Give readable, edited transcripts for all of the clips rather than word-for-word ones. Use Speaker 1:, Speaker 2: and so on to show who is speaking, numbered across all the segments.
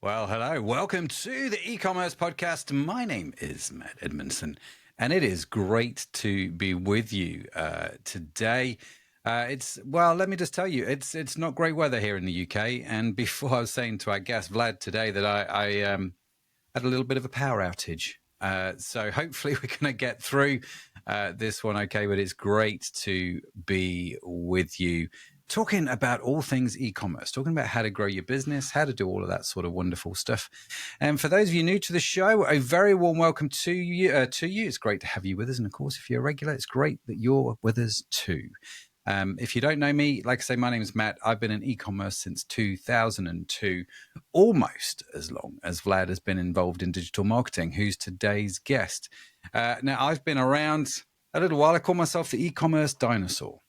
Speaker 1: Well, hello. Welcome to the e-commerce podcast. My name is Matt Edmondson, and it is great to be with you today. Let me just tell you, it's not great weather here in the UK. And before I was saying to our guest Vlad today that I had a little bit of a power outage. So hopefully we're going to get through this one okay, but it's great to be with you talking about all things e-commerce, talking about how to grow your business, how to do all of that sort of wonderful stuff. And for those of you new to the show, a very warm welcome to you. It's great to have you with us. And of course, if you're a regular, it's great that you're with us too. If you don't know me, like I say, my name is Matt. I've been in e-commerce since 2002, almost as long as Vlad has been involved in digital marketing, who's today's guest. Now, I've been around a little while. I call myself the e-commerce dinosaur,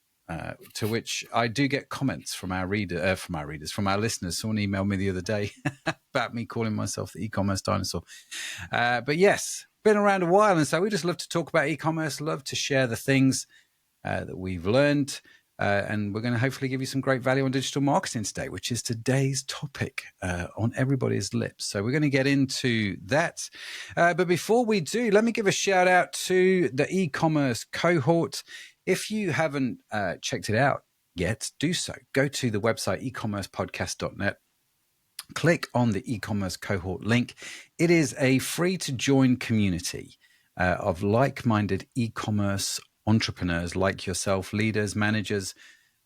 Speaker 1: to which I do get comments from our listeners. Someone emailed me the other day about me calling myself the e-commerce dinosaur. But yes, been around a while. And so we just love to talk about e-commerce, love to share the things that we've learned. And we're going to hopefully give you some great value on digital marketing today, which is today's topic on everybody's lips. So we're going to get into that. But before we do, let me give a shout out to the e-commerce cohort. If you haven't checked it out yet, do so. Go to the website ecommercepodcast.net. Click on the e-commerce cohort link. It is a free to join community of like-minded e-commerce entrepreneurs like yourself, leaders, managers,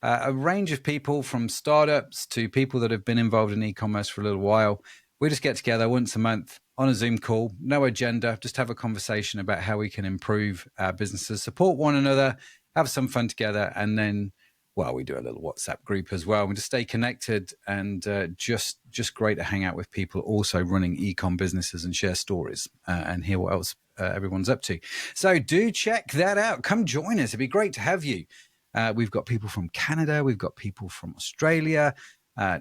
Speaker 1: a range of people from startups to people that have been involved in e-commerce for a little while. We just get together once a month on a Zoom call, no agenda, just have a conversation about how we can improve our businesses, support one another, have some fun together, and then, well, we do a little WhatsApp group as well. We just stay connected and just great to hang out with people also running e-com businesses and share stories and hear what else everyone's up to. So do check that out. Come join us. It'd be great to have you. We've got people from Canada. We've got people from Australia,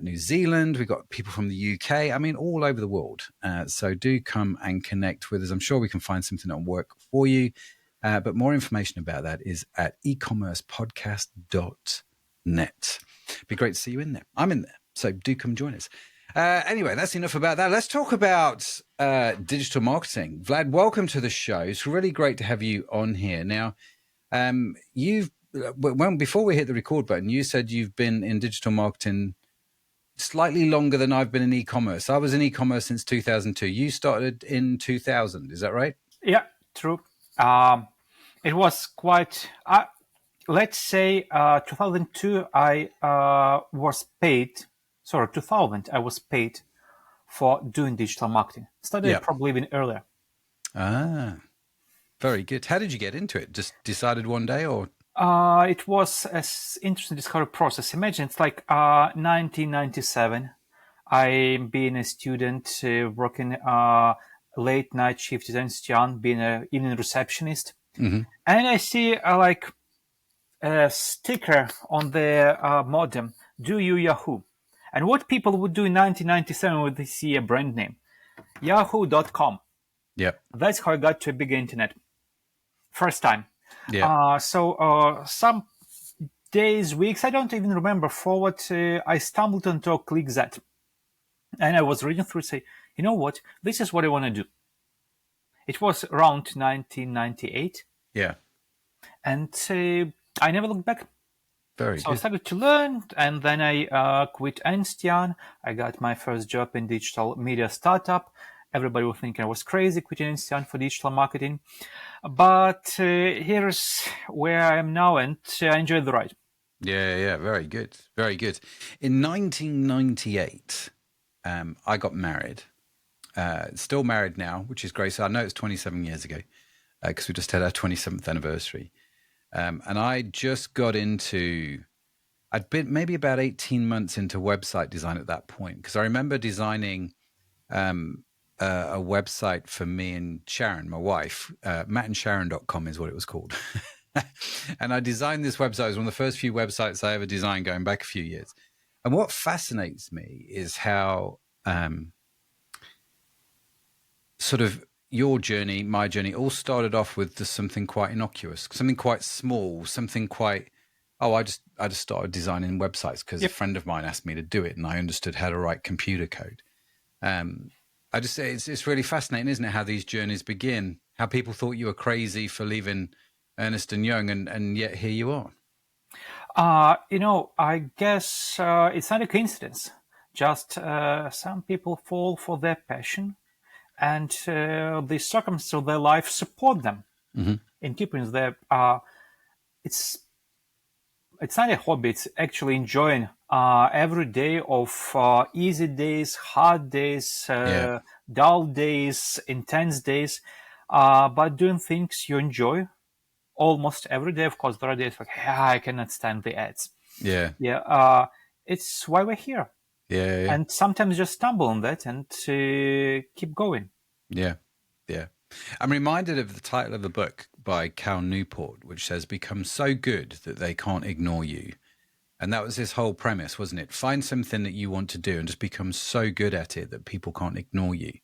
Speaker 1: New Zealand. We've got people from the UK. I mean, all over the world. So do come and connect with us. I'm sure we can find something that'll work for you. But more information about that is at ecommercepodcast.net. It'd be great to see you in there. I'm in there. So do come join us. Anyway, that's enough about that. Let's talk about digital marketing. Vlad, welcome to the show. It's really great to have you on here. Now, before we hit the record button, you said you've been in digital marketing slightly longer than I've been in e-commerce. I was in e-commerce since 2002. You started in 2000. Is that right?
Speaker 2: Yeah, true. It was quite, let's say 2002, I was paid. Sorry, 2000, I was paid for doing digital marketing. Started probably even earlier.
Speaker 1: Ah, very good. How did you get into it? Just decided one day, or?
Speaker 2: It was an interesting discovery process. Imagine it's like 1997. I'm being a student working late night shift at Ernst & Young, being an evening receptionist. Mm-hmm. And I see a sticker on the modem, "Do you Yahoo?" And what people would do in 1997 when they see a brand name, yahoo.com.
Speaker 1: Yeah.
Speaker 2: That's how I got to a big internet. First time.
Speaker 1: Yeah.
Speaker 2: So some days, weeks, I don't even remember forward, I stumbled onto ClickZ. And I was reading through and say, you know what? This is what I want to do. It was around 1998.
Speaker 1: Yeah.
Speaker 2: And I never looked back.
Speaker 1: Very
Speaker 2: so
Speaker 1: good.
Speaker 2: I started to learn, and then I quit Ernst & Young. I got my first job in digital media startup. Everybody would think I was crazy quitting Ernst & Young for digital marketing. But here's where I am now, and I enjoyed the ride.
Speaker 1: Yeah. Very good. Very good. In 1998, I got married. Still married now, which is great. So I know it's 27 years ago because we just had our 27th anniversary. And I just got into, I'd been maybe about 18 months into website design at that point, because I remember designing a website for me and Sharon, my wife. mattandsharon.com is what it was called. And I designed this website. It was one of the first few websites I ever designed going back a few years. And what fascinates me is how sort of your journey, my journey, all started off with just something quite innocuous, something quite small, something quite, I just started designing websites because a friend of mine asked me to do it and I understood how to write computer code. I just say it's really fascinating, isn't it? How these journeys begin, how people thought you were crazy for leaving Ernst and Young, and yet here you are.
Speaker 2: I guess it's not a coincidence. Just some people fall for their passion, and the circumstances of their life support them in keeping their. It's it's not a hobby. It's actually enjoying every day of easy days, hard days,
Speaker 1: Yeah,
Speaker 2: dull days, intense days, but doing things you enjoy almost every day. Of course, there are days like, I cannot stand the ads.
Speaker 1: yeah,
Speaker 2: Yeah, it's why we're here.
Speaker 1: yeah, yeah,
Speaker 2: And sometimes just stumble on that and keep going.
Speaker 1: yeah, yeah. I'm reminded of the title of the book by Cal Newport, which says, "Become so good that they can't ignore you." And that was his whole premise, wasn't it? Find something that you want to do and just become so good at it that people can't ignore you.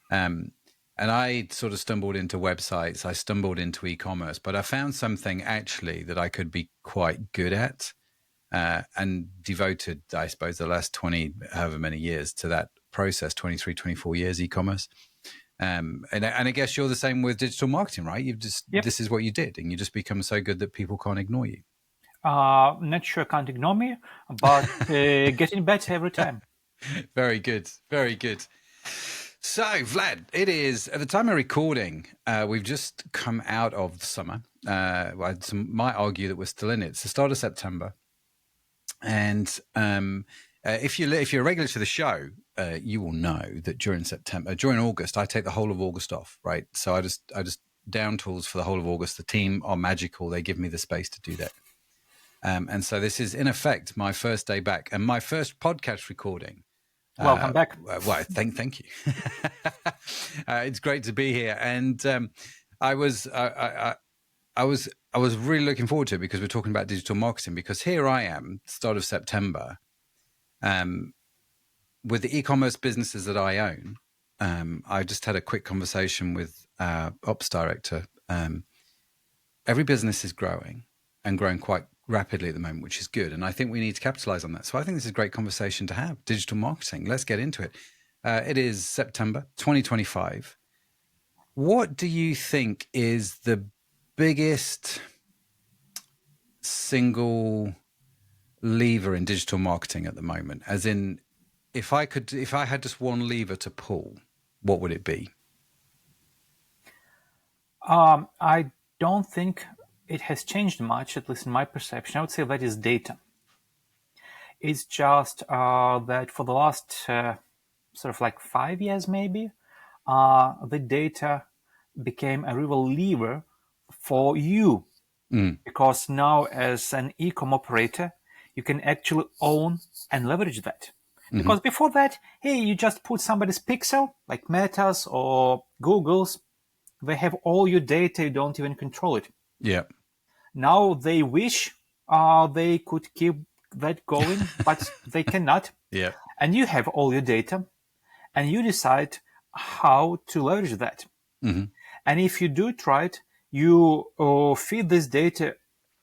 Speaker 1: And I sort of stumbled into websites, I stumbled into e-commerce, but I found something actually that I could be quite good at, and devoted, I suppose, the last 20, however many years to that process, 23, 24 years e-commerce. And I guess you're the same with digital marketing, right?
Speaker 2: Yep.
Speaker 1: This is what you did, and you just become so good that people can't ignore you.
Speaker 2: Not sure can't ignore me, but getting better every time.
Speaker 1: Very good. Very good. So, Vlad, it is at the time of recording, we've just come out of the summer. Some might argue that we're still in it. It's the start of September, and if you're a regular to the show, you will know that during August, I take the whole of August off. Right, so I just down tools for the whole of August. The team are magical; they give me the space to do that. And so this is in effect my first day back and my first podcast recording.
Speaker 2: Welcome back.
Speaker 1: Well, thank you. It's great to be here, and I was really looking forward to it because we're talking about digital marketing. Because here I am, start of September, with the e-commerce businesses that I own. I just had a quick conversation with ops director. Every business is growing and growing quite rapidly at the moment, which is good. And I think we need to capitalize on that. So I think this is a great conversation to have. Digital marketing. Let's get into it. It is September 2025. What do you think is the biggest single lever in digital marketing at the moment? As in, if I had just one lever to pull, what would it be?
Speaker 2: I don't think it has changed much, at least in my perception. I would say that is data. It's just that for the last sort of like 5 years, maybe, the data became a real lever for you. Because now, as an e-com operator, you can actually own and leverage that. Because before that, hey, you just put somebody's pixel, like Meta's or Google's, they have all your data, you don't even control it.
Speaker 1: Yeah.
Speaker 2: Now they wish they could keep that going, but they cannot.
Speaker 1: Yeah.
Speaker 2: And you have all your data, and you decide how to leverage that. And if you do it right, you feed this data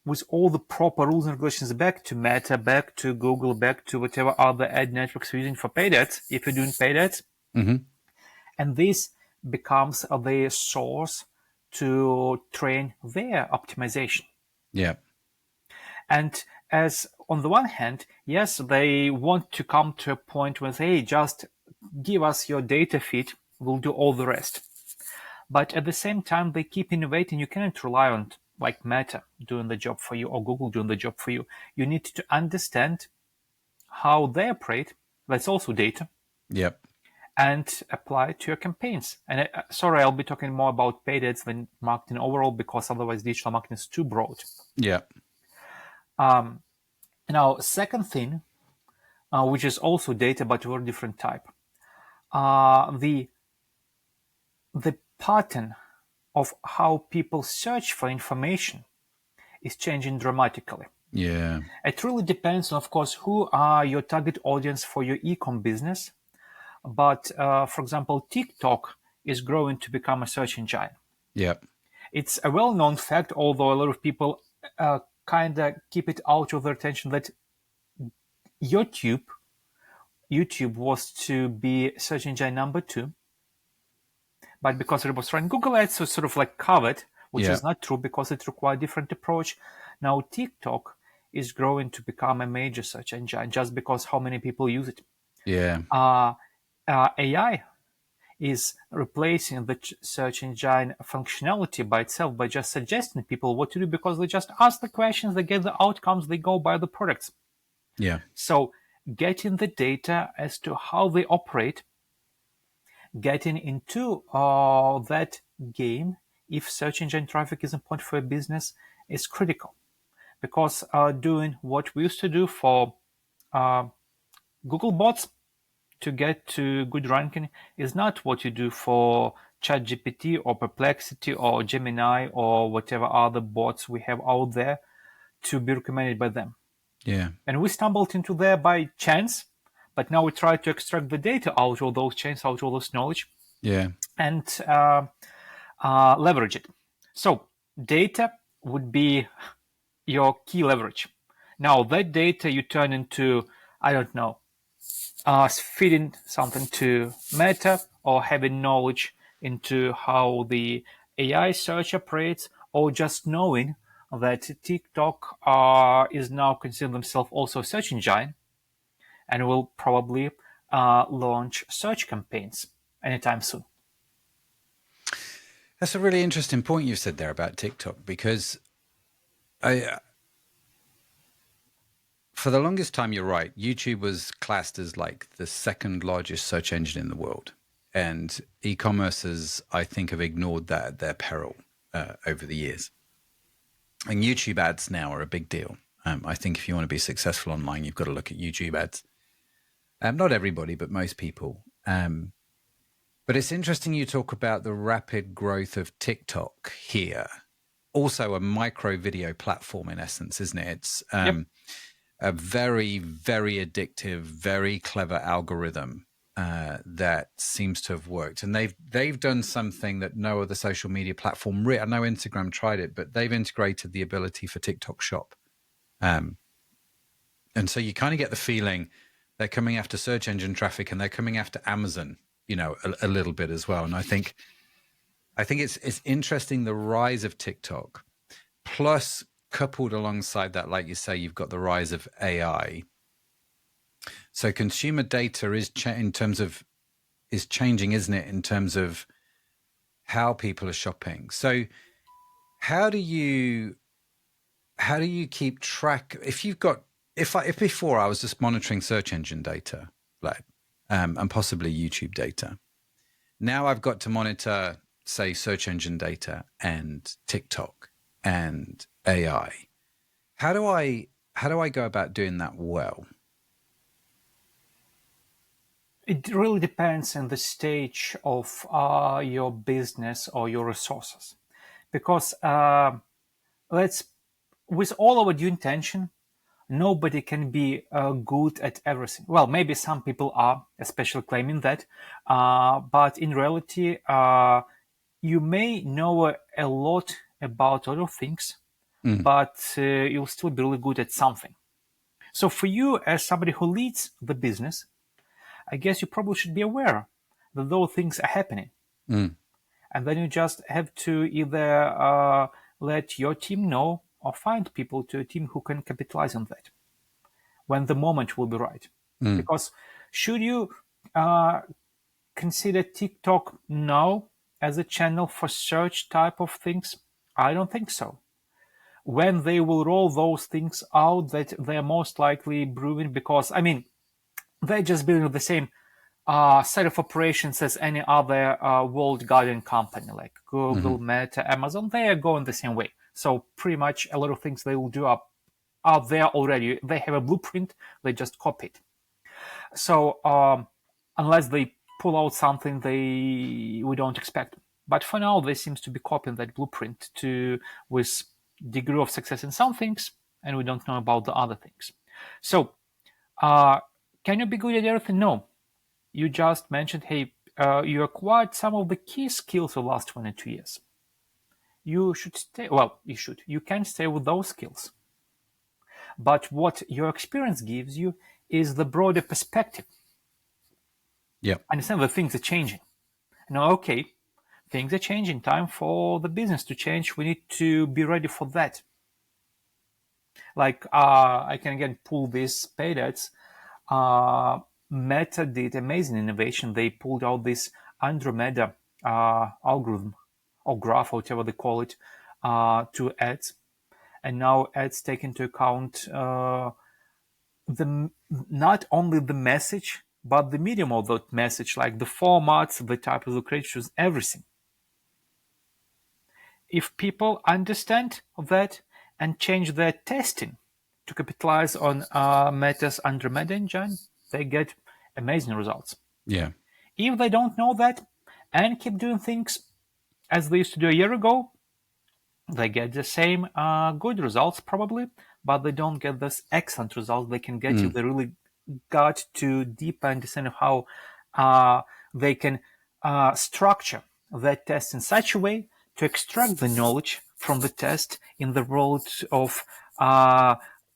Speaker 2: with all the proper rules and regulations back to Meta, back to Google, back to whatever other ad networks you're using for paid ads, if you're doing paid ads. And this becomes the source to train their optimization.
Speaker 1: Yeah.
Speaker 2: And as on the one hand, yes, they want to come to a point where, hey, just give us your data feed, we'll do all the rest. But at the same time, they keep innovating. You cannot rely on like Meta doing the job for you or Google doing the job for you. You need to understand how they operate. That's also data.
Speaker 1: Yep.
Speaker 2: And apply it to your campaigns. And sorry, I'll be talking more about paid ads than marketing overall, because otherwise digital marketing is too broad.
Speaker 1: Yeah.
Speaker 2: Now, second thing, which is also data, but a very different type, the pattern of how people search for information is changing dramatically.
Speaker 1: Yeah.
Speaker 2: It really depends on, of course, who are your target audience for your e-com business. But for example, TikTok is growing to become a search engine.
Speaker 1: Yep.
Speaker 2: It's a well-known fact, although a lot of people kind of keep it out of their attention, that YouTube YouTube was to be search engine number 2, but because it was running Google Ads, so sort of like covered, which
Speaker 1: Yeah.
Speaker 2: is not true because it required a different approach. Now TikTok is growing to become a major search engine just because how many people use it.
Speaker 1: Yeah.
Speaker 2: AI is replacing the search engine functionality by itself by just suggesting people what to do because they just ask the questions, they get the outcomes, they go buy the products.
Speaker 1: Yeah.
Speaker 2: So getting the data as to how they operate, getting into that game, if search engine traffic is important for a business, is critical. Because doing what we used to do for Google bots to get to good ranking is not what you do for ChatGPT or Perplexity or Gemini or whatever other bots we have out there to be recommended by them.
Speaker 1: Yeah.
Speaker 2: And we stumbled into there by chance, but now we try to extract the data out of those chains, out of all this knowledge,
Speaker 1: Yeah.
Speaker 2: and leverage it. So data would be your key leverage. Now that data you turn into, I don't know, feeding something to Meta or having knowledge into how the AI search operates, or just knowing that TikTok is now considering themselves also a search engine and will probably launch search campaigns anytime soon.
Speaker 1: That's a really interesting point you said there about TikTok, because for the longest time, you're right, YouTube was classed as like the second largest search engine in the world. And e-commerces, I think, have ignored that at their peril over the years. And YouTube ads now are a big deal. I think if you want to be successful online, you've got to look at YouTube ads. Not everybody, but most people. But it's interesting you talk about the rapid growth of TikTok here. Also a micro video platform in essence, isn't it? It's a very, very addictive, very clever algorithm that seems to have worked. And they've done something that no other social media platform, I know Instagram tried it, but they've integrated the ability for TikTok Shop. And so you kind of get the feeling they're coming after search engine traffic and they're coming after Amazon, a little bit as well. And I think it's interesting, the rise of TikTok, plus coupled alongside that, like you say, you've got the rise of AI. So consumer data is changing, isn't it, in terms of how people are shopping. So how do you keep track? If before I was just monitoring search engine data, like, and possibly YouTube data, now I've got to monitor, say, search engine data and TikTok and AI. How do I go about doing that well?
Speaker 2: It really depends on the stage of your business or your resources, because with all our due intention, nobody can be good at everything. Well, maybe some people are, especially claiming that, but in reality, you may know a lot about other things, but you'll still be really good at something. So for you, as somebody who leads the business, I guess you probably should be aware that those things are happening. And then you just have to either let your team know or find people to a team who can capitalize on that when the moment will be right. Because should you consider TikTok now as a channel for search type of things? I don't think so. When they will roll those things out, that they're most likely brewing, because, I mean, they're just building the same set of operations as any other world garden company like Google, Meta, Amazon. They are going the same way. So pretty much a lot of things they will do are there already. They have a blueprint. They just copy it. So unless they pull out something we don't expect. But for now, they seems to be copying that blueprint with degree of success in some things, and we don't know about the other things. So can you be good at everything? No. You just mentioned, hey, you acquired some of the key skills of the last 22 years. You should stay, you can stay with those skills. But what your experience gives you is the broader perspective.
Speaker 1: Yeah.
Speaker 2: Understand that things are changing. Now, okay, things are changing. Time for the business to change. We need to be ready for that. Like I can again pull these paid ads. Meta did amazing innovation. They pulled out this Andromeda algorithm or graph, or whatever they call it, to ads, and now ads take into account the not only the message but the medium of that message, like the formats, the type of the creators, everything. If people understand that and change their testing to capitalize on Meta's Andromeda engine, they get amazing results.
Speaker 1: Yeah.
Speaker 2: If they don't know that and keep doing things as they used to do a year ago, they get the same good results probably, but they don't get this excellent results they can get if they really got to deep understanding of how they can structure that test in such a way to extract the knowledge from the test in the world of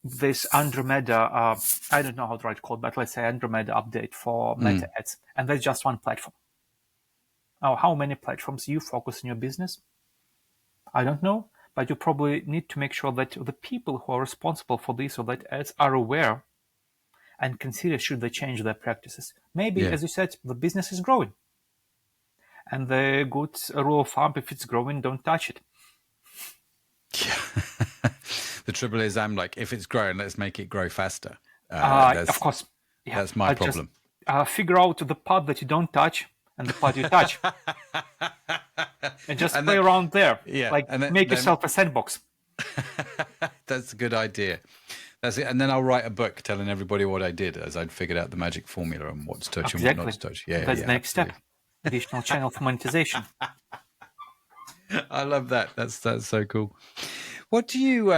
Speaker 2: this Andromeda, I don't know how to write code, but let's say Andromeda update for Meta ads. And that's just one platform. Now, how many platforms you focus in your business? I don't know, but you probably need to make sure that the people who are responsible for this or that ads are aware and consider should they change their practices. Maybe,
Speaker 1: Yeah.
Speaker 2: as you said, the business is growing. And the good rule of thumb, if it's growing, don't touch it.
Speaker 1: Yeah. The trouble is, I'm like, if it's growing, let's make it grow faster.
Speaker 2: Of course. Yeah.
Speaker 1: That's my problem.
Speaker 2: Just figure out the part that you don't touch and the part you touch. And just play around there.
Speaker 1: Yeah.
Speaker 2: Like
Speaker 1: And
Speaker 2: make yourself a sandbox.
Speaker 1: That's a good idea. That's it. And then I'll write a book telling everybody what I did as I'd figured out the magic formula and what to touch and what not to touch. Yeah.
Speaker 2: That's the next step. Additional channel for monetization.
Speaker 1: I love that. That's so cool. What do you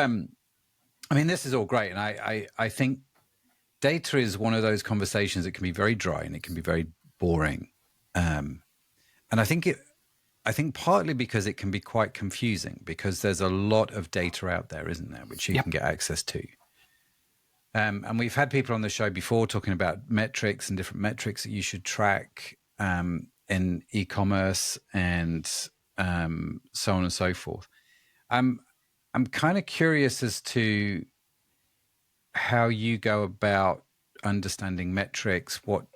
Speaker 1: I mean, this is all great, and I think data is one of those conversations that can be very dry and it can be very boring, and I think partly because it can be quite confusing because there's a lot of data out there, isn't there, which you can get access to. And we've had people on the show before talking about metrics and different metrics that you should track in e-commerce and so on and so forth. I'm kind of curious as to how you go about understanding metrics. What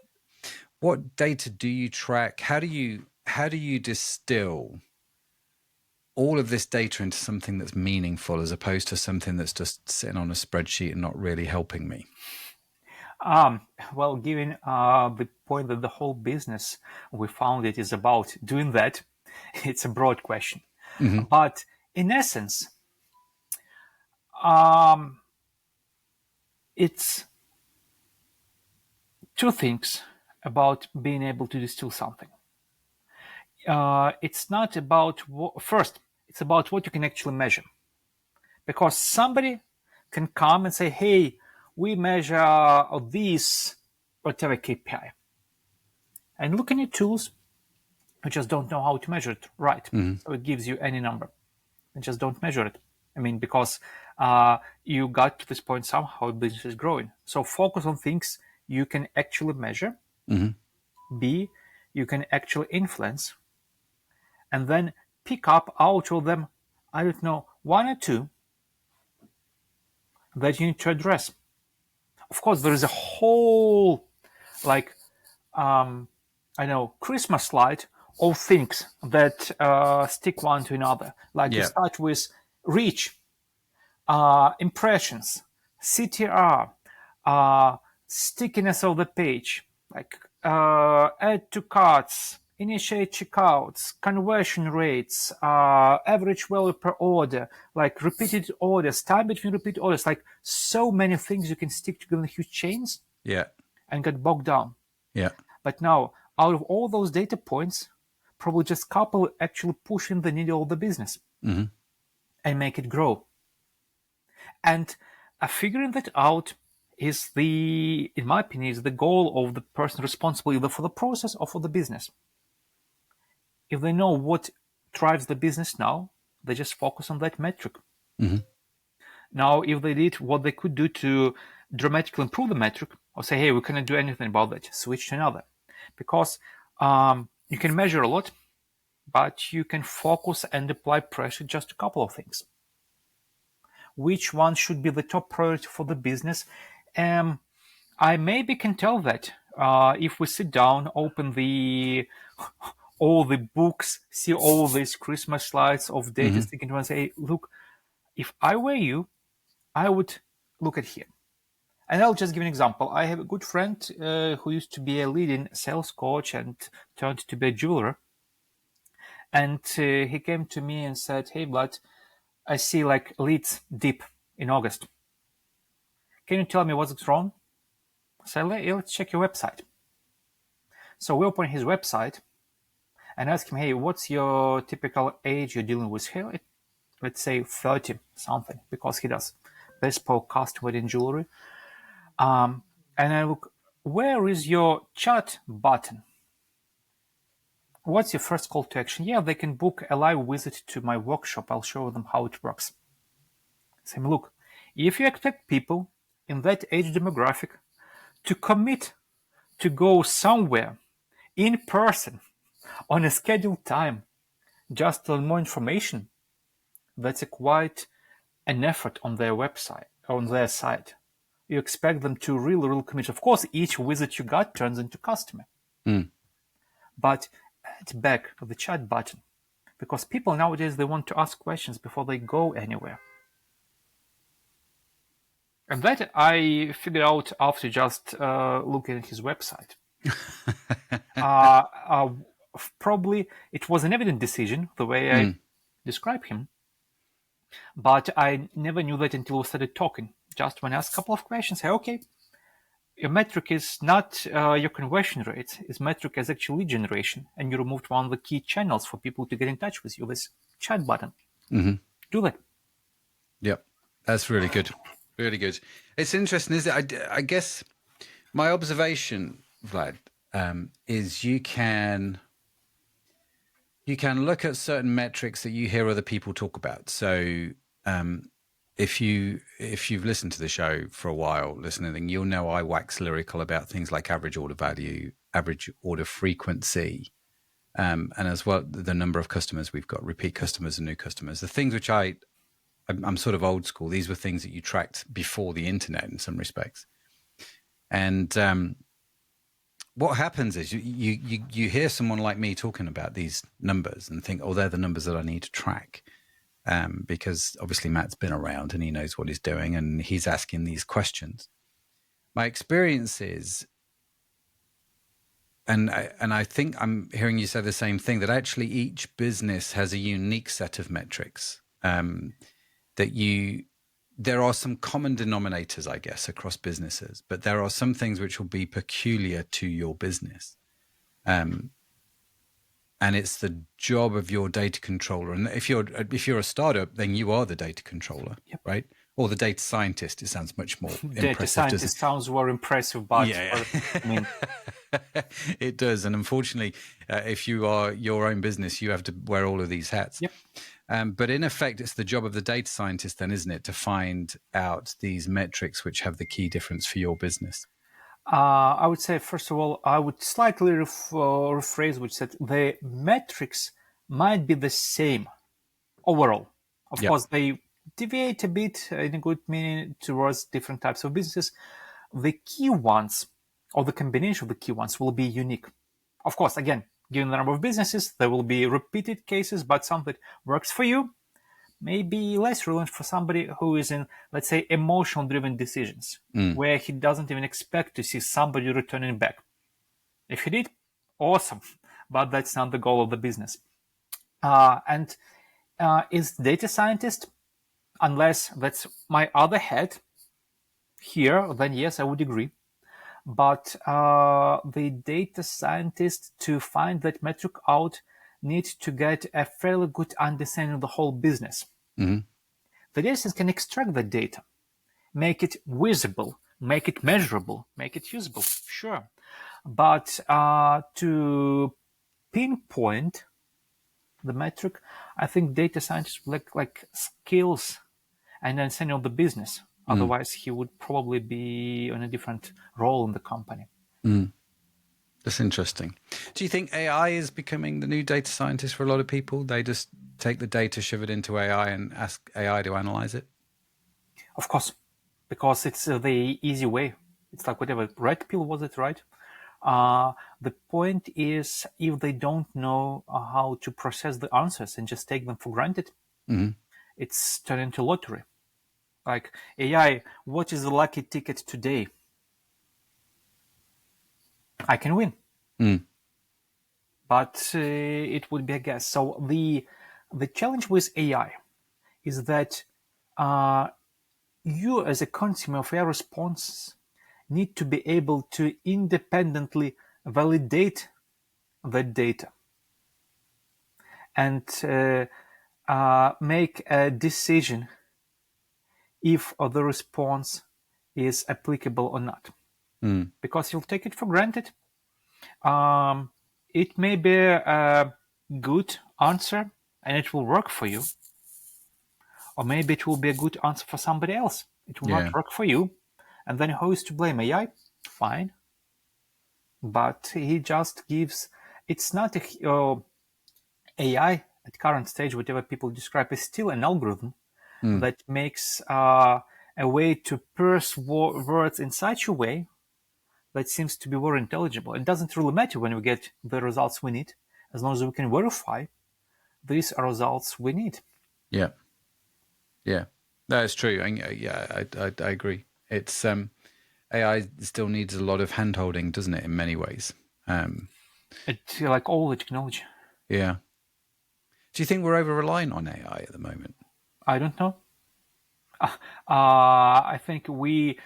Speaker 1: data do you track? How do you distill all of this data into something that's meaningful as opposed to something that's just sitting on a spreadsheet and not really helping me?
Speaker 2: Well, given the point that the whole business we found it is about doing that, it's a broad question. Mm-hmm. But in essence, it's two things about being able to distill something. It's not about first, it's about what you can actually measure. Because somebody can come and say, hey, we measure this whatever KPI. And looking at tools, you just don't know how to measure it right. Mm-hmm. So it gives you any number. And just don't measure it. I mean, because you got to this point somehow, business is growing. So focus on things you can actually measure. Mm-hmm. B, you can actually influence. And then pick up out of them, I don't know, one or two that you need to address. Of course, there is a whole, like, Christmas slide of things that stick one to another. Like you start with reach, impressions, CTR, stickiness of the page, like add to carts, initiate checkouts, conversion rates, average value per order, like repeated orders, time between repeat orders, like so many things you can stick together in huge chains and get bogged down. Yeah. But now, out of all those data points, probably just a couple actually pushing the needle of the business and make it grow. And figuring that out is in my opinion, is the goal of the person responsible either for the process or for the business. If they know what drives the business now, they just focus on that metric. Mm-hmm. Now, if they did what they could do to dramatically improve the metric, or say, hey, we cannot do anything about that, switch to another. because you can measure a lot, but you can focus and apply pressure just a couple of things. Which one should be the top priority for the business? I maybe can tell that if we sit down, open all the books, see all these Christmas slides of data sticking to and say, look, if I were you, I would look at here. And I'll just give an example. I have a good friend who used to be a leading sales coach and turned to be a jeweler. And he came to me and said, hey, Vlad, I see like leads dip in August. Can you tell me what's wrong? I said, let's check your website. So we open his website and ask him, hey, what's your typical age you're dealing with here? Let's say 30 something, because he does bespoke custom wedding jewelry. And I look, where is your chat button? What's your first call to action? Yeah, they can book a live visit to my workshop. I'll show them how it works. Say, look, if you expect people in that age demographic to commit to go somewhere in person on a scheduled time just to learn more information, that's quite an effort on their website, on their side. You expect them to really commit. Of course, each visit you got turns into customer. But add back the chat button, because people nowadays, they want to ask questions before they go anywhere. And that I figured out after just looking at his website. Probably it was an evident decision, the way I describe him. But I never knew that until we started talking. Just when I asked a couple of questions, say, okay, your metric is not your conversion rate. Its metric is actually lead generation. And you removed one of the key channels for people to get in touch with you, this chat button. Do that.
Speaker 1: Yep. That's really good. Really good. It's interesting, isn't it? I guess my observation, Vlad, is you can look at certain metrics that you hear other people talk about. So if you've listened to the show for a while, listening, you'll know I wax lyrical about things like average order value, average order frequency, and as well the number of customers we've got, repeat customers and new customers. The things which I'm sort of old school. These were things that you tracked before the internet in some respects. And what happens is you hear someone like me talking about these numbers and think, oh, they're the numbers that I need to track. Because obviously Matt's been around and he knows what he's doing and he's asking these questions. My experience is, and I think I'm hearing you say the same thing, that actually each business has a unique set of metrics. There are some common denominators, I guess, across businesses, but there are some things which will be peculiar to your business. And it's the job of your data controller. And if you're a startup, then you are the data controller, right? Or the data scientist. It sounds much more
Speaker 2: data
Speaker 1: impressive.
Speaker 2: Scientist sounds more impressive, but
Speaker 1: yeah.
Speaker 2: I mean,
Speaker 1: it does. And unfortunately, if you are your own business, you have to wear all of these hats.
Speaker 2: Yep.
Speaker 1: But in effect, it's the job of the data scientist then, isn't it, to find out these metrics which have the key difference for your business?
Speaker 2: I would say, first of all, I would slightly rephrase which said the metrics might be the same overall. Of course, they deviate a bit in a good meaning towards different types of businesses. The key ones, or the combination of the key ones, will be unique. Of course, again, given the number of businesses, there will be repeated cases, but something that works for you may be less relevant for somebody who is in, let's say, emotional-driven decisions, where he doesn't even expect to see somebody returning back. If he did, awesome, but that's not the goal of the business. And is data scientist, unless that's my other hat here, then yes, I would agree. But the data scientist, to find that metric out, needs to get a fairly good understanding of the whole business. The data scientist can extract the data, make it visible, make it measurable, make it usable, sure. But to pinpoint the metric, I think data scientists like skills and understanding of the business. Otherwise, he would probably be on a different role in the company.
Speaker 1: That's interesting. Do you think AI is becoming the new data scientist for a lot of people? They just take the data, shove it into AI, and ask AI to analyze it?
Speaker 2: Of course, because it's the easy way. It's like whatever red pill was it, right? The point is, if they don't know how to process the answers and just take them for granted, it's turned into lottery. Like AI, what is the lucky ticket today? I can win, but it would be a guess. So the challenge with AI is that you, as a consumer of AI responses, need to be able to independently validate the data and make a decision if the response is applicable or not. Because you'll take it for granted. It may be a good answer and it will work for you, or maybe it will be a good answer for somebody else. It will
Speaker 1: Yeah.
Speaker 2: not work for you. And then who is to blame? AI? Fine. But he just gives, it's not AI at current stage, whatever people describe, is still an algorithm that makes a way to parse words in such a way that seems to be more intelligible. It doesn't really matter when we get the results we need, as long as we can verify these are results we need.
Speaker 1: Yeah. Yeah. That's true. And yeah, I agree. It's AI still needs a lot of hand-holding, doesn't it, in many ways?
Speaker 2: It's like all the technology.
Speaker 1: Yeah. Do you think we're over-reliant on AI at the moment?
Speaker 2: I don't know. I think we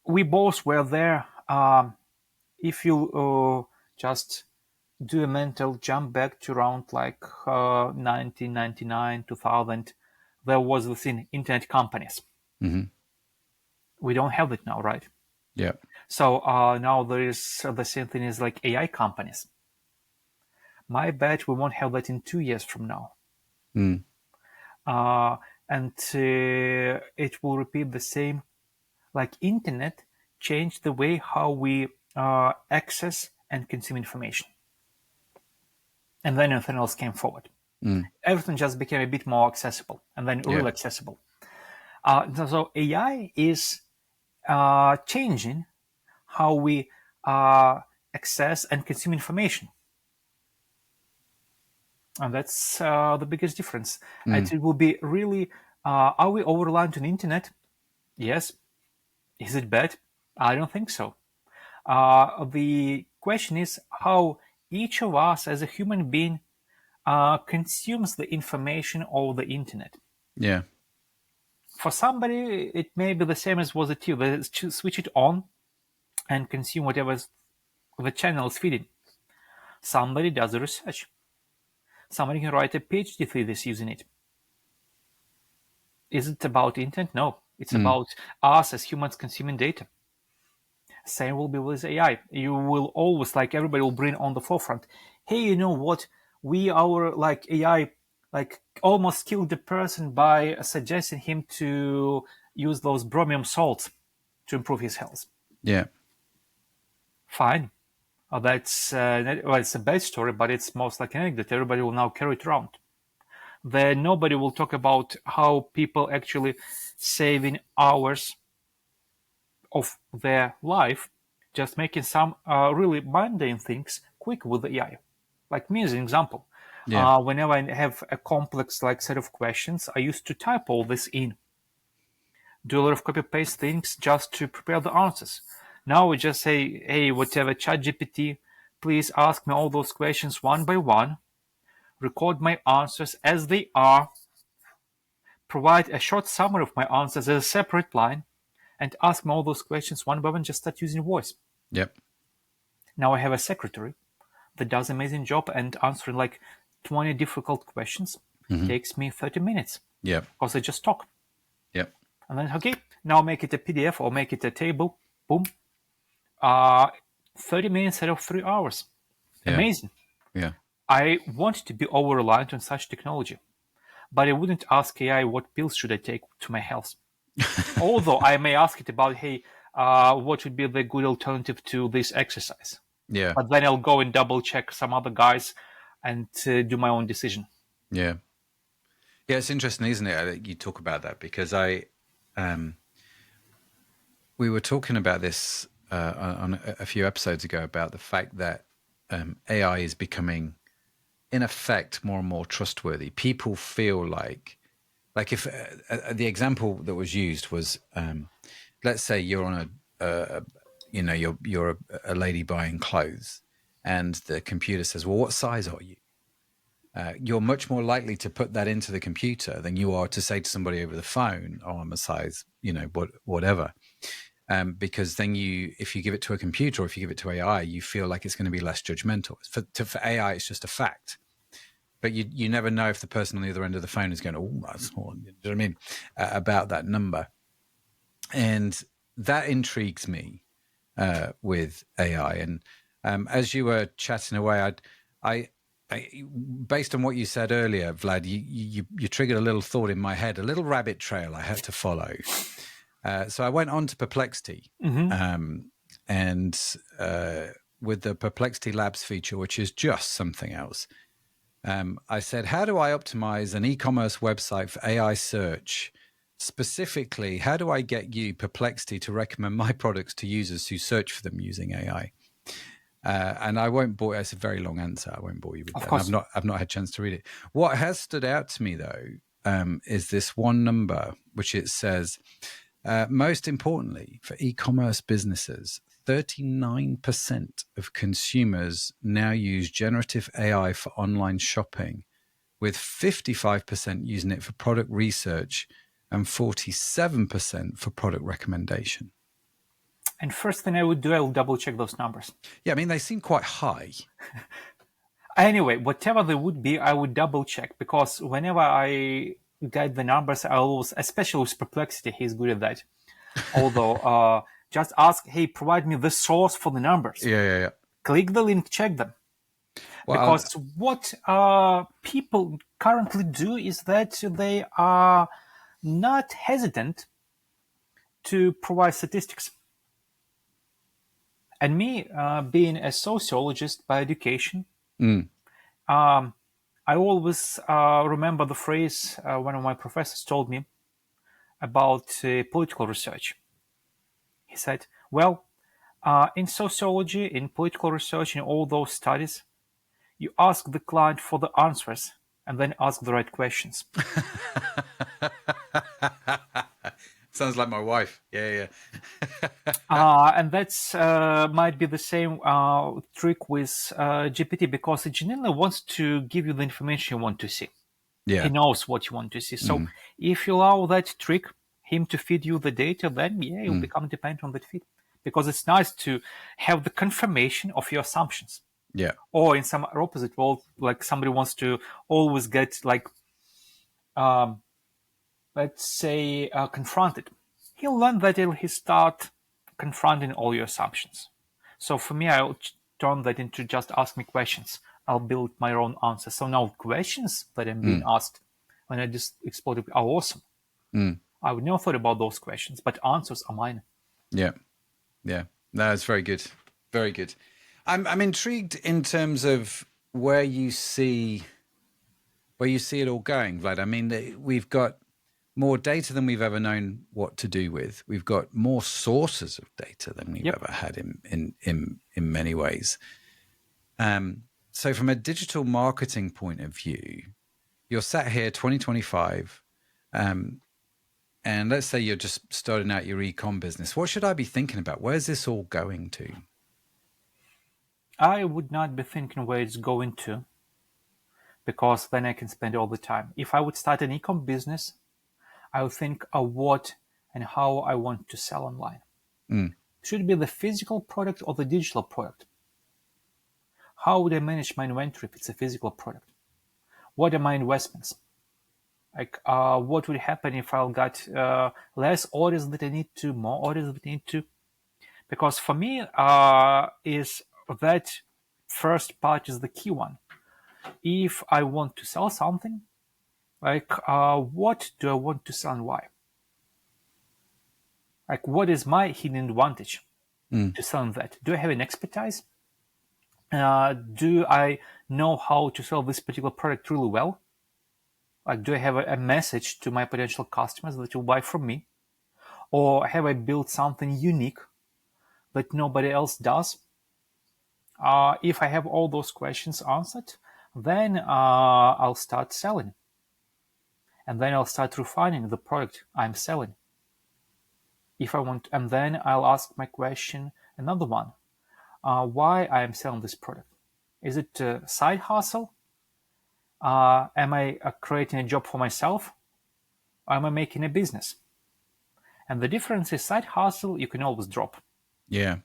Speaker 2: both were there. If you just do a mental jump back to around like 1999, 2000, there was this internet companies. We don't have it now, right?
Speaker 1: Yeah.
Speaker 2: So now there is the same thing as like AI companies. My bet we won't have that in 2 years from now. And it will repeat the same. Like internet changed the way how we access and consume information. And then everything else came forward. Everything just became a bit more accessible and then really accessible. So AI is changing how we access and consume information. And that's the biggest difference. And it will be really, are we over-reliant on the internet? Yes. Is it bad? I don't think so. The question is how each of us as a human being consumes the information over the internet.
Speaker 1: Yeah.
Speaker 2: For somebody, it may be the same as was it you. They switch it on and consume whatever the channel is feeding. Somebody does the research. Somebody can write a PhD thesis using it. Is it about internet? No. It's about us as humans consuming data. Same will be with AI. You will always, like everybody will bring on the forefront, hey, you know what? Our like AI like almost killed the person by suggesting him to use those bromium salts to improve his health.
Speaker 1: Yeah.
Speaker 2: Fine. That's it's a bad story, but it's most like an anecdote. Everybody will now carry it around. Then nobody will talk about how people actually saving hours of their life just making some really mundane things quick with the AI. Like me as an example, whenever I have a complex like set of questions, I used to type all this in, do a lot of copy paste things just to prepare the answers. Now we just say, hey, whatever, ChatGPT, please ask me all those questions one by one, record my answers as they are, provide a short summary of my answers as a separate line, and ask me all those questions one by one, just start using voice.
Speaker 1: Yep.
Speaker 2: Now I have a secretary that does an amazing job and answering like 20 difficult questions takes me 30 minutes.
Speaker 1: Yep.
Speaker 2: Because I just talk.
Speaker 1: Yep.
Speaker 2: And then, okay, now make it a PDF or make it a table. Boom. 30 minutes instead of 3 hours.
Speaker 1: Yeah.
Speaker 2: Amazing.
Speaker 1: Yeah.
Speaker 2: I want to be over-reliant on such technology. But I wouldn't ask AI what pills should I take to my health. Although I may ask it about, hey, what would be the good alternative to this exercise?
Speaker 1: Yeah.
Speaker 2: But then I'll go and double check some other guys and do my own decision.
Speaker 1: Yeah. Yeah, it's interesting, isn't it? That you talk about that because we were talking about this on a few episodes ago about the fact that AI is becoming, in effect, more and more trustworthy. People feel like if the example that was used was, let's say you're on you're a lady buying clothes, and the computer says, "Well, what size are you?" You're much more likely to put that into the computer than you are to say to somebody over the phone, "Oh, I'm a size, whatever." Because then if you give it to a computer or if you give it to AI, you feel like it's going to be less judgmental. For AI, it's just a fact. But you never know if the person on the other end of the phone is going, "Oh, that's small." You know what I mean? About that number. And that intrigues me with AI. And as you were chatting away, I based on what you said earlier, Vlad, you triggered a little thought in my head, a little rabbit trail I had to follow. So I went on to Perplexity, and with the Perplexity Labs feature, which is just something else. I said, how do I optimize an e-commerce website for AI search? Specifically, how do I get you, Perplexity, to recommend my products to users who search for them using AI? And I won't bore. It's a very long answer. I won't bore you with that. I've not had a chance to read it. What has stood out to me though is this one number, which it says, most importantly for e-commerce businesses, 39% of consumers now use generative AI for online shopping, with 55% using it for product research and 47% for product recommendation.
Speaker 2: And first thing I would do, I will double check those numbers.
Speaker 1: Yeah, I mean, they seem quite high.
Speaker 2: Anyway, whatever they would be, I would double check, because whenever I get the numbers, I always, especially with Perplexity, he's good at that. Although, just ask, hey, provide me the source for the numbers.
Speaker 1: Yeah.
Speaker 2: Click the link, check them.
Speaker 1: Well,
Speaker 2: Because what people currently do is that they are not hesitant to provide statistics. And me, being a sociologist by education, I always remember the phrase one of my professors told me about political research. He said, well, in sociology, in political research, in all those studies, you ask the client for the answers and then ask the right questions.
Speaker 1: Sounds like my wife. Yeah.
Speaker 2: And that's might be the same trick with GPT, because it genuinely wants to give you the information you want to see.
Speaker 1: Yeah.
Speaker 2: He knows what you want to see. So if you allow that trick, him to feed you the data, then you'll become dependent on that feed. Because it's nice to have the confirmation of your assumptions.
Speaker 1: Yeah.
Speaker 2: Or in some opposite world, like somebody wants to always get, like, let's say, confronted. He'll learn that till he start confronting all your assumptions. So for me, I'll turn that into just ask me questions. I'll build my own answers. So now questions that I'm being asked when I just exploded are awesome. I would never thought about those questions, but answers are mine.
Speaker 1: Yeah. No, it's very good. Very good. I'm intrigued in terms of where you see it all going, Vlad. I mean, we've got more data than we've ever known what to do with. We've got more sources of data than we've ever had in many ways. So from a digital marketing point of view, you're sat here 2025, and let's say you're just starting out your e-com business. What should I be thinking about? Where's this all going to?
Speaker 2: I would not be thinking where it's going to, because then I can spend all the time. If I would start an e-com business, I would think of what and how I want to sell online. Should it be the physical product or the digital product? How would I manage my inventory if it's a physical product? What are my investments? Like, what would happen if I got less orders that I need to, more orders that I need to? Because for me, is that first part is the key one. If I want to sell something, like, what do I want to sell and why? Like, what is my hidden advantage to selling that? Do I have an expertise? Do I know how to sell this particular product really well? Like, do I have a message to my potential customers that will buy from me? Or have I built something unique that nobody else does? If I have all those questions answered, then I'll start selling. And then I'll start refining the product I'm selling. If I want, and then I'll ask my question, another one, why I am selling this product. Is it a side hustle? Am I creating a job for myself? Or am I making a business? And the difference is side hustle, you can always drop.
Speaker 1: Yeah.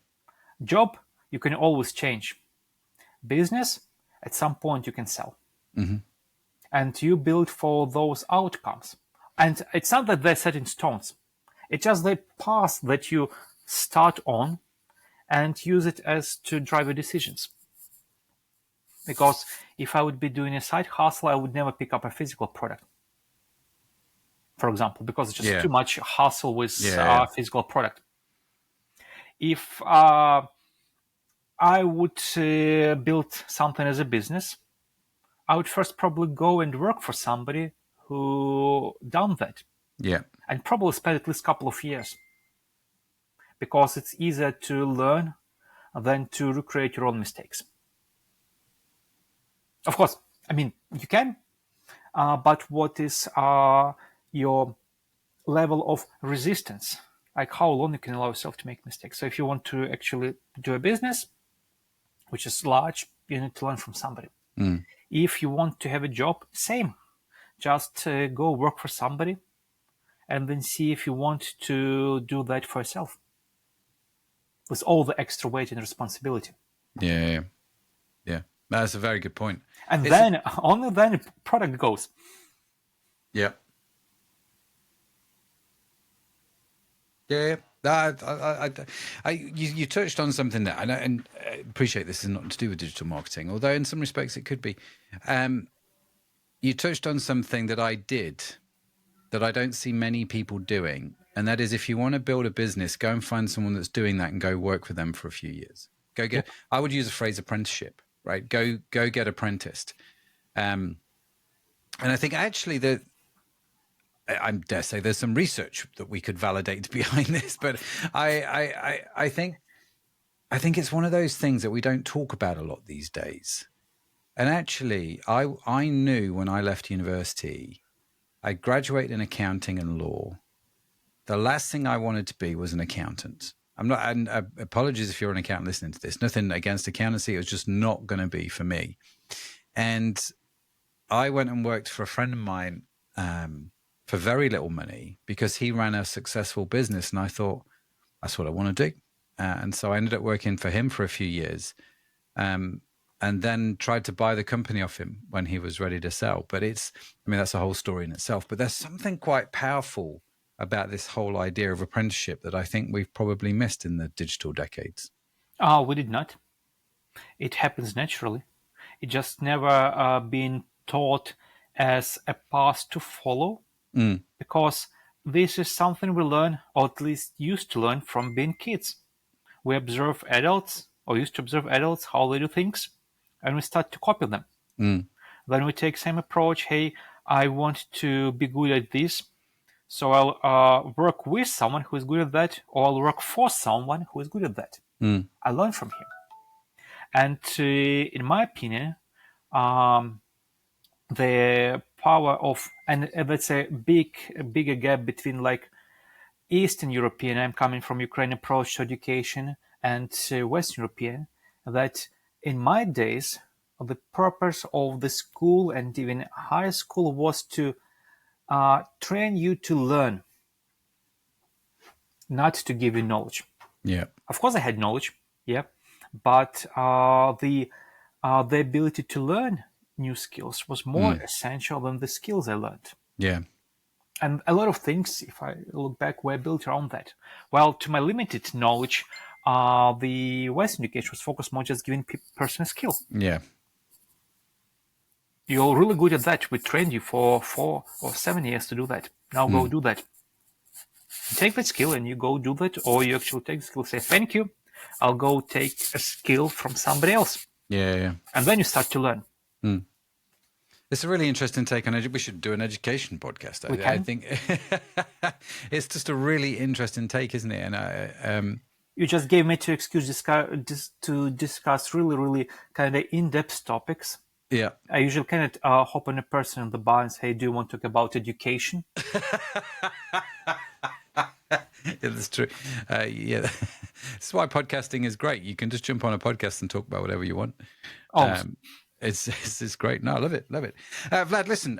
Speaker 2: Job, you can always change. Business, at some point you can sell.
Speaker 1: Mm-hmm.
Speaker 2: And you build for those outcomes. And it's not that they're set in stones. It's just the path that you start on and use it as to drive your decisions. Because if I would be doing a side hustle, I would never pick up a physical product, for example, because it's just too much hustle with physical product. If I would build something as a business, I would first probably go and work for somebody who done that.
Speaker 1: Yeah.
Speaker 2: And probably spend at least a couple of years. Because it's easier to learn than to recreate your own mistakes. Of course, I mean, you can, but what is your level of resistance? Like how long you can allow yourself to make mistakes. So if you want to actually do a business, which is large, you need to learn from somebody. If you want to have a job, same. Just go work for somebody and then see if you want to do that for yourself. With all the extra weight and responsibility.
Speaker 1: Yeah. That's a very good point.
Speaker 2: And then, only then, the product goes.
Speaker 1: Yeah. Yeah. You touched on something there, and I appreciate this is not to do with digital marketing, although in some respects it could be. You touched on something that I did that I don't see many people doing, and that is if you want to build a business, go and find someone that's doing that and go work for them for a few years. I would use the phrase apprenticeship, right? Go get apprenticed. And I think actually that I dare say there's some research that we could validate behind this, but I think it's one of those things that we don't talk about a lot these days. And actually, I knew when I left university, I graduated in accounting and law. The last thing I wanted to be was an accountant. I'm not, and apologies if you're an accountant listening to this, nothing against accountancy. It was just not going to be for me. And I went and worked for a friend of mine for very little money because he ran a successful business. And I thought, that's what I want to do. And so I ended up working for him for a few years and then tried to buy the company off him when he was ready to sell. But that's a whole story in itself. But there's something quite powerful about this whole idea of apprenticeship that I think we've probably missed in the digital decades.
Speaker 2: We did not. It happens naturally. It just never been taught as a path to follow because this is something we learn, or at least used to learn from being kids. We observe adults, or used to observe adults, how they do things, and we start to copy them. Then we take same approach. Hey, I want to be good at this. So I'll work with someone who is good at that, or I'll work for someone who is good at that. I learn from him. And in my opinion, the power of, and that's a bigger gap between like Eastern European, I'm coming from Ukraine, approach to education, and Western European, that in my days, the purpose of the school and even high school was to train you to learn, not to give you knowledge.
Speaker 1: Yeah.
Speaker 2: Of course I had knowledge, but the ability to learn new skills was more essential than the skills I learned.
Speaker 1: Yeah.
Speaker 2: And a lot of things, if I look back, were built around that. Well, to my limited knowledge, the Western education was focused more just giving person a skill.
Speaker 1: Yeah.
Speaker 2: You're really good at that. We trained you for 4 or 7 years to do that. Now go do that. You take that skill and you go do that, or you actually take the skill, say, thank you, I'll go take a skill from somebody else.
Speaker 1: Yeah.
Speaker 2: And then you start to learn.
Speaker 1: It's a really interesting take on education. We should do an education podcast.
Speaker 2: We
Speaker 1: I
Speaker 2: can.
Speaker 1: think it's just a really interesting take, isn't it? And
Speaker 2: You just gave me to excuse to discuss really, really kind of in-depth topics.
Speaker 1: yeah.
Speaker 2: I usually cannot hop on a person in the bar and say, "Do you want to talk about education?"
Speaker 1: Yeah, that's true. Yeah, that's why podcasting is great. You can just jump on a podcast and talk about whatever you want.
Speaker 2: Almost.
Speaker 1: It's great. No, I love it. Vlad, listen,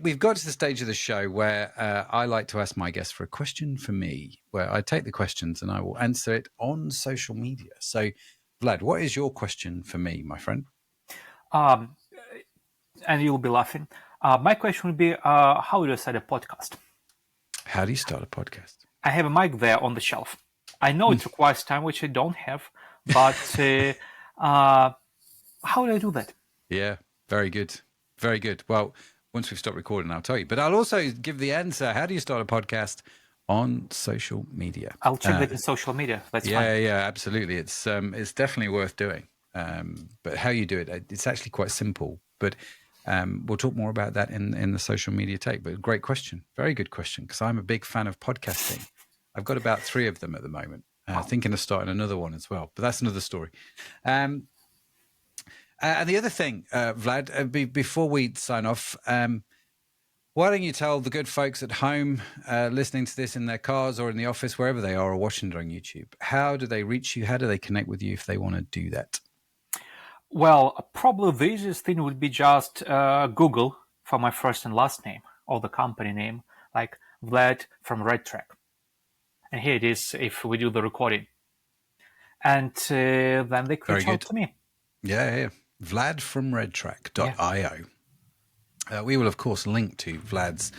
Speaker 1: we've got to the stage of the show where I like to ask my guests for a question for me, where I take the questions and I will answer it on social media. So, Vlad, what is your question for me, my friend?
Speaker 2: And you'll be laughing. My question would be, how do I start a podcast?
Speaker 1: How do you start a podcast?
Speaker 2: I have a mic there on the shelf. I know it requires time, which I don't have, but how do I do that?
Speaker 1: Yeah, very good. Very good. Well, once we've stopped recording, I'll tell you. But I'll also give the answer. How do you start a podcast on social media?
Speaker 2: I'll check that in social media. That's fine.
Speaker 1: Yeah, absolutely. It's definitely worth doing. But how you do it, it's actually quite simple. But we'll talk more about that in the social media take. But great question. Very good question, because I'm a big fan of podcasting. I've got about 3 of them at the moment. Thinking of starting another one as well. But that's another story. And the other thing, Vlad, before we sign off, why don't you tell the good folks at home listening to this in their cars or in the office, wherever they are, or watching it on YouTube, how do they reach you? How do they connect with you if they want to do that?
Speaker 2: Well, probably the easiest thing would be just Google for my first and last name, or the company name, like Vlad from Red Track. And here it is if we do the recording. And then they can reach out to me.
Speaker 1: Yeah. Vlad from redtrack.io. We will, of course, link to Vlad's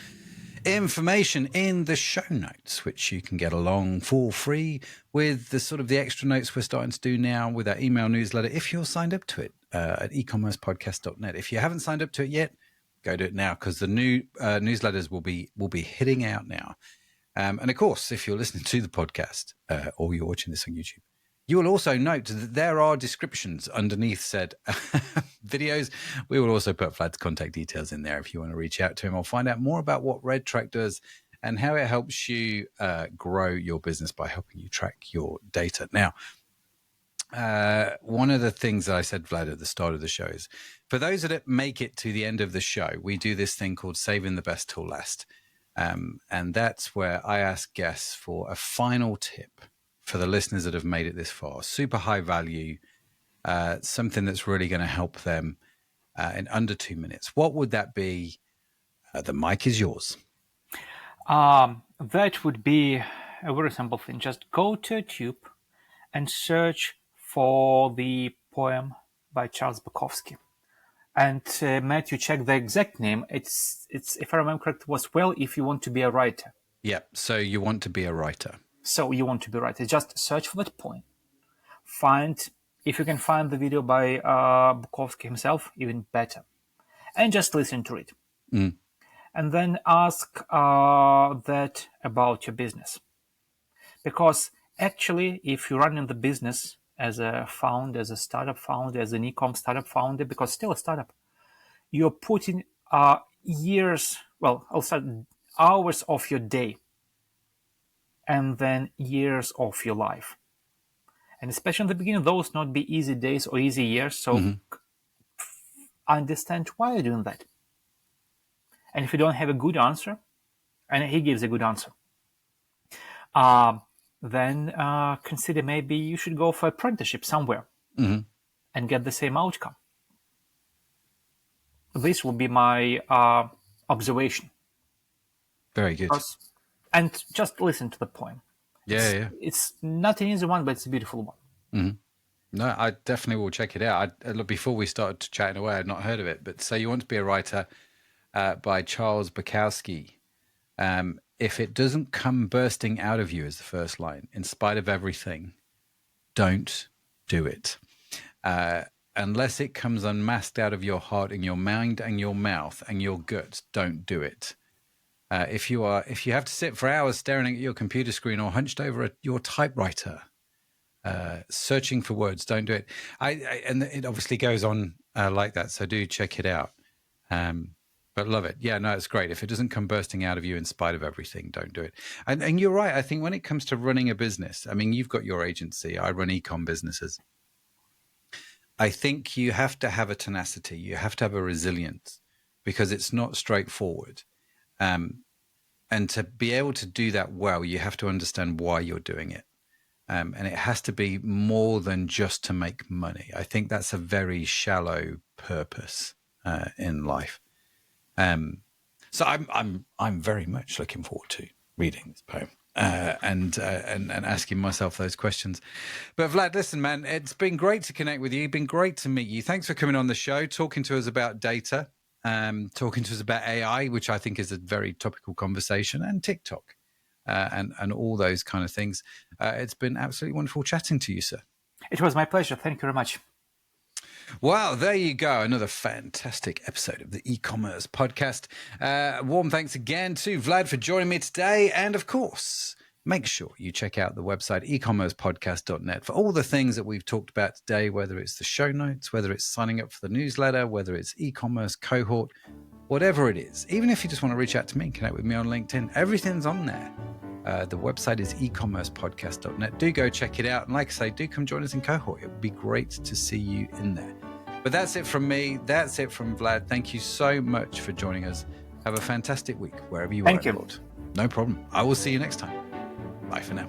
Speaker 1: information in the show notes, which you can get along for free with the sort of the extra notes we're starting to do now with our email newsletter. If you're signed up to it at eCommercePodcast.net. If you haven't signed up to it yet, go do it now, because the new newsletters will be hitting out now. And of course, if you're listening to the podcast or you're watching this on YouTube, you will also note that there are descriptions underneath said videos. We will also put Vlad's contact details in there if you want to reach out to him or find out more about what Red Track does and how it helps you grow your business by helping you track your data. Now, one of the things that I said, Vlad, at the start of the show is, for those that make it to the end of the show, we do this thing called Saving the Best Till Last. And that's where I ask guests for a final tip for the listeners that have made it this far. Super high value, something that's really going to help them in under 2 minutes. What would that be? The mic is yours.
Speaker 2: That would be a very simple thing. Just go to YouTube and search for the poem by Charles Bukowski. And Matthew, check the exact name. It's if I remember correctly, was Well, If You Want to Be a Writer.
Speaker 1: Yeah, so you want to be a writer.
Speaker 2: So you want to be a writer. Just search for that poem. If you can find the video by Bukowski himself, even better. And just listen to it. And then ask that about your business. Because actually, if you're running the business as a founder, as a startup founder, as an e-com startup founder, because still a startup, you're putting hours of your day and then years of your life. And especially in the beginning, those not be easy days or easy years. So understand why you're doing that. And if you don't have a good answer, and he gives a good answer, then consider maybe you should go for apprenticeship somewhere and get the same outcome. This will be my observation.
Speaker 1: Very good.
Speaker 2: And just listen to the poem.
Speaker 1: Yeah.
Speaker 2: It's not an easy one, but it's a beautiful one.
Speaker 1: No, I definitely will check it out. Before we started chatting away, I'd not heard of it. But So You Want to Be a Writer by Charles Bukowski. If it doesn't come bursting out of you as the first line, in spite of everything, don't do it. Unless it comes unmasked out of your heart and your mind and your mouth and your guts, don't do it. If you have to sit for hours staring at your computer screen or hunched over your typewriter, searching for words. Don't do it. And it obviously goes on like that. So do check it out. But love it. Yeah, no, it's great. If it doesn't come bursting out of you in spite of everything, don't do it. And you're right. I think when it comes to running a business, I mean, you've got your agency. I run e-com businesses. I think you have to have a tenacity. You have to have a resilience because it's not straightforward. And to be able to do that well, you have to understand why you're doing it. And it has to be more than just to make money. I think that's a very shallow purpose in life. So I'm very much looking forward to reading this poem and asking myself those questions. But Vlad, listen, man, it's been great to connect with you. It's been great to meet you. Thanks for coming on the show, talking to us about data. Talking to us about AI, which I think is a very topical conversation, and TikTok, and all those kind of things. It's been absolutely wonderful chatting to you, sir.
Speaker 2: It was my pleasure. Thank you very much.
Speaker 1: Well, there you go. Another fantastic episode of the e-commerce podcast. Warm thanks again to Vlad for joining me today. And of course, make sure you check out the website ecommercepodcast.net for all the things that we've talked about today, whether it's the show notes, whether it's signing up for the newsletter, whether it's e-commerce cohort, whatever it is. Even if you just want to reach out to me and connect with me on LinkedIn, everything's on there. The website is ecommercepodcast.net. Do go check it out. And like I say, do come join us in cohort. It would be great to see you in there. But that's it from me. That's it from Vlad. Thank you so much for joining us. Have a fantastic week wherever you are.
Speaker 2: Thank you.
Speaker 1: Lord. No problem. I will see you next time. Bye for now.